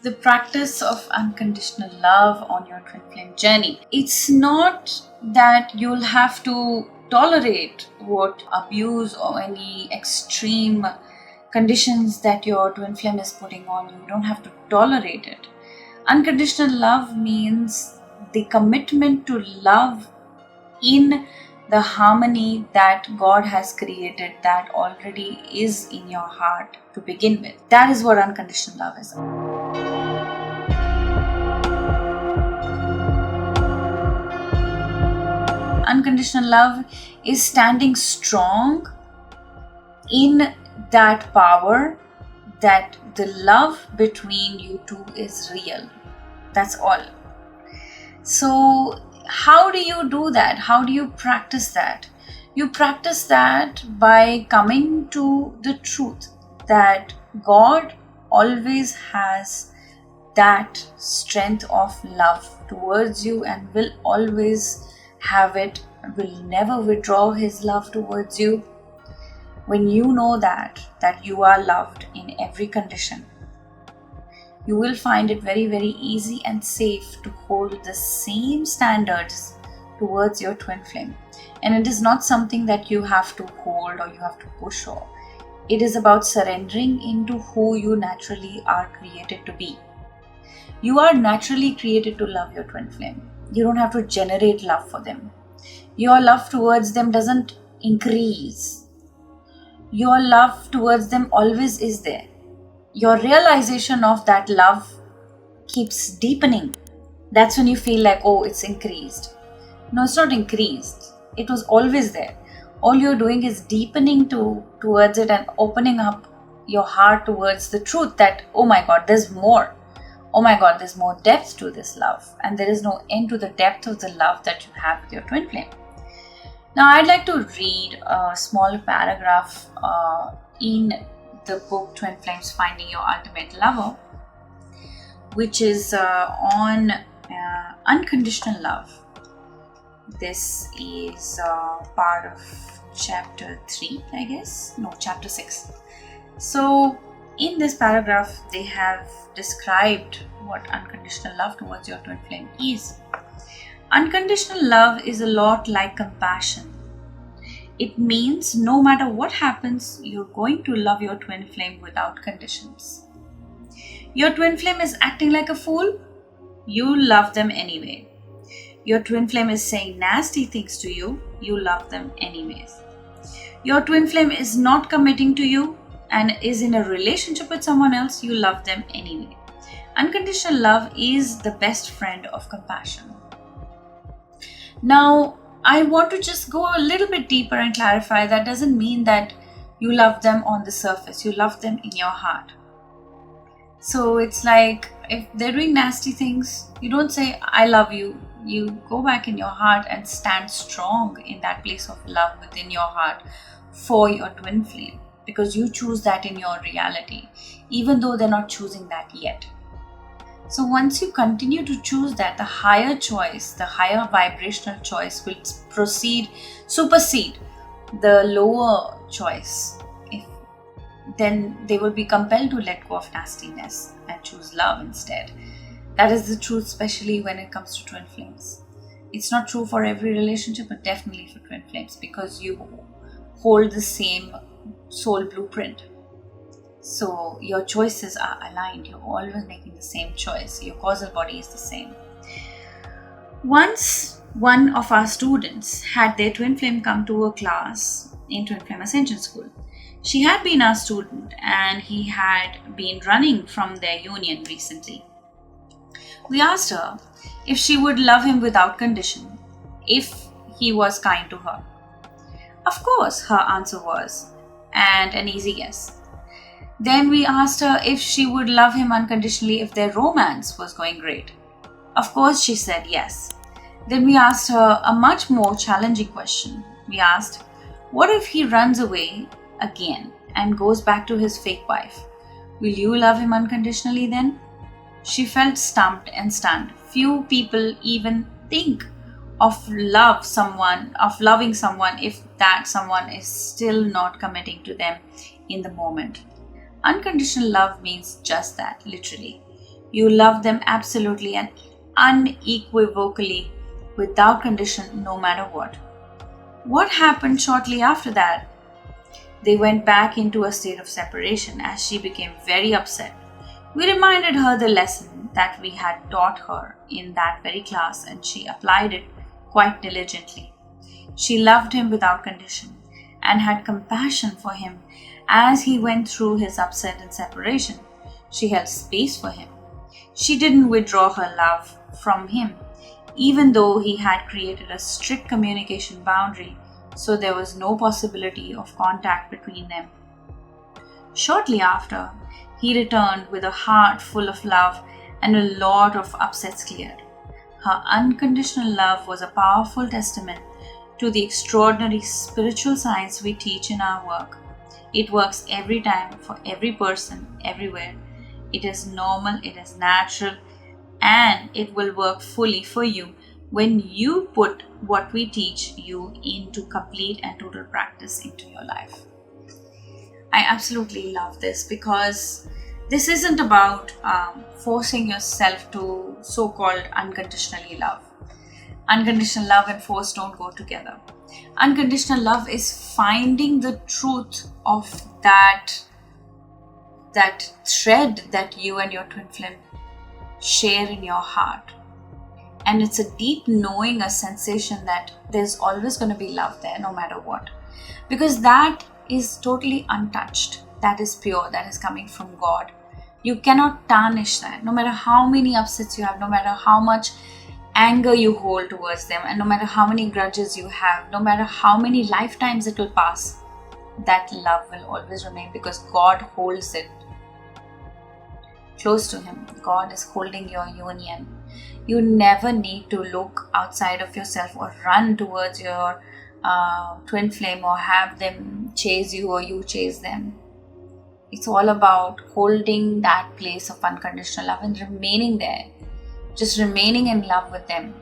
the practice of unconditional love on your twin flame journey. It's not that you'll have to tolerate what abuse or any extreme conditions that your twin flame is putting on you. You don't have to tolerate it. Unconditional love means the commitment to love in the harmony that God has created, that already is in your heart to begin with. That is what unconditional love is. Unconditional love is standing strong in that power that the love between you two is real. That's all. So, how do you do that? How do you practice that? You practice that by coming to the truth that God always has that strength of love towards you and will always have it, will never withdraw his love towards you. When you know that you are loved in every condition, you will find it very, very easy and safe to hold the same standards towards your twin flame. And it is not something that you have to hold or you have to push or. It is about surrendering into who you naturally are created to be. You are naturally created to love your twin flame. You don't have to generate love for them. Your love towards them doesn't increase. Your love towards them always is there. Your realization of that love keeps deepening. That's when you feel like, oh, it's increased. No, it's not increased. It was always there. All you're doing is deepening towards it and opening up your heart towards the truth that, oh my God, there's more. Oh my God, there's more depth to this love. And there is no end to the depth of the love that you have with your twin flame. Now, I'd like to read a small paragraph in the book Twin Flames Finding Your Ultimate Lover, which is on unconditional love. This is part of chapter 3, I guess. No, chapter 6. So, in this paragraph, they have described what unconditional love towards your twin flame is. Unconditional love is a lot like compassion. It means no matter what happens, you're going to love your twin flame without conditions. Your twin flame is acting like a fool, you love them anyway. Your twin flame is saying nasty things to you, you love them anyways. Your twin flame is not committing to you and is in a relationship with someone else, you love them anyway. Unconditional love is the best friend of compassion. Now, I want to just go a little bit deeper and clarify that doesn't mean that you love them on the surface. You love them in your heart. So it's like if they're doing nasty things, you don't say, I love you. You go back in your heart and stand strong in that place of love within your heart for your twin flame, because you choose that in your reality, even though they're not choosing that yet. So once you continue to choose that, the higher choice, the higher vibrational choice will supersede the lower choice. Then they will be compelled to let go of nastiness and choose love instead. That is the truth, especially when it comes to twin flames. It's not true for every relationship, but definitely for twin flames, because you hold the same soul blueprint. So your choices are aligned. You're always making the same choice. Your causal body is the same. Once one of our students had their twin flame come to a class in Twin Flame Ascension School. She had been our student and he had been running from their union recently. We asked her if she would love him without condition, if he was kind to her. Of course, her answer was, and an easy yes. Then we asked her if she would love him unconditionally if their romance was going great. Of course, she said yes. Then we asked her a much more challenging question. We asked, what if he runs away again and goes back to his fake wife? Will you love him unconditionally then? She felt stumped and stunned. Few people even think of loving someone if that someone is still not committing to them in the moment. Unconditional love means just that, literally. You love them absolutely and unequivocally, without condition, no matter what. What happened shortly after that? They went back into a state of separation as she became very upset. We reminded her the lesson that we had taught her in that very class, and she applied it quite diligently. She loved him without condition and had compassion for him as he went through his upset and separation. She held space for him. She didn't withdraw her love from him, even though he had created a strict communication boundary, so there was no possibility of contact between them. Shortly after, he returned with a heart full of love and a lot of upsets cleared. Her unconditional love was a powerful testament to the extraordinary spiritual science we teach in our work. It works every time for every person, everywhere. It is normal, it is natural, and it will work fully for you when you put what we teach you into complete and total practice into your life. I absolutely love this because this isn't about forcing yourself to so-called unconditionally love. Unconditional love and force don't go together. Unconditional love is finding the truth of that thread that you and your twin flame share in your heart. And it's a deep knowing, a sensation that there's always going to be love there no matter what. Because that is totally untouched. That is pure. That is coming from God. You cannot tarnish that. No matter how many upsets you have, no matter how much anger you hold towards them, and no matter how many grudges you have, no matter how many lifetimes it will pass, that love will always remain because God holds it close to Him. God is holding your union. You never need to look outside of yourself or run towards your twin flame or have them chase you or you chase them. It's all about holding that place of unconditional love and remaining there. Just remaining in love with them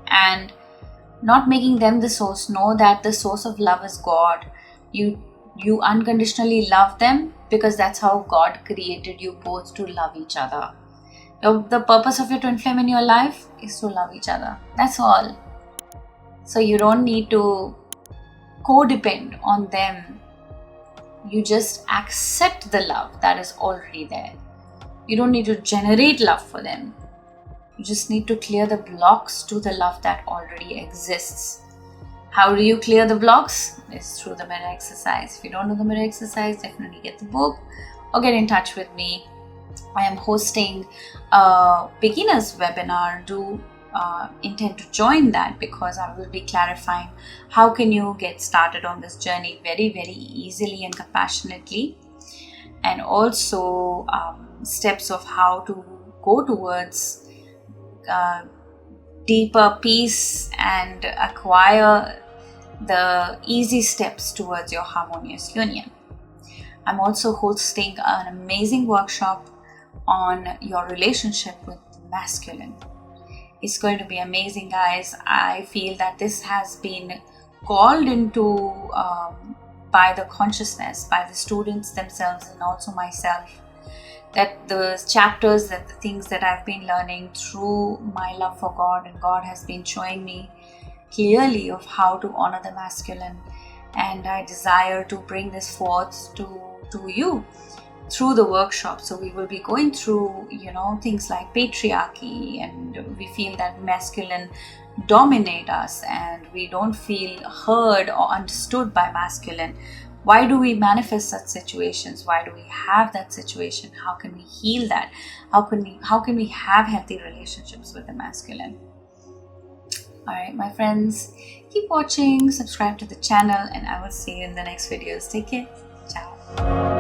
and not making them the source. Know that the source of love is God. You unconditionally love them because that's how God created you both to love each other. The purpose of your twin flame in your life is to love each other. That's all. So you don't need to codepend on them. You just accept the love that is already there. You don't need to generate love for them. You just need to clear the blocks to the love that already exists. How do you clear the blocks? It's through the mirror exercise. If you don't know the mirror exercise, definitely get the book or get in touch with me. I am hosting a beginner's webinar. Do intend to join that because I will be clarifying how can you get started on this journey very, very easily and compassionately, and also steps of how to go towards deeper peace and acquire the easy steps towards your harmonious union. I'm also hosting an amazing workshop on your relationship with masculine. It's going to be amazing, guys. I feel that this has been called into by the consciousness, by the students themselves and also myself, that the chapters, that the things that I've been learning through my love for God, and God has been showing me clearly of how to honor the masculine, and I desire to bring this forth to you through the workshop. So we will be going through things like patriarchy, and we feel that masculine dominate us and we don't feel heard or understood by masculine. Why do we manifest such situations? Why do we have that situation? How can we heal that? How can we have healthy relationships with the masculine? Alright, my friends, keep watching, subscribe to the channel, and I will see you in the next videos. Take care. Ciao.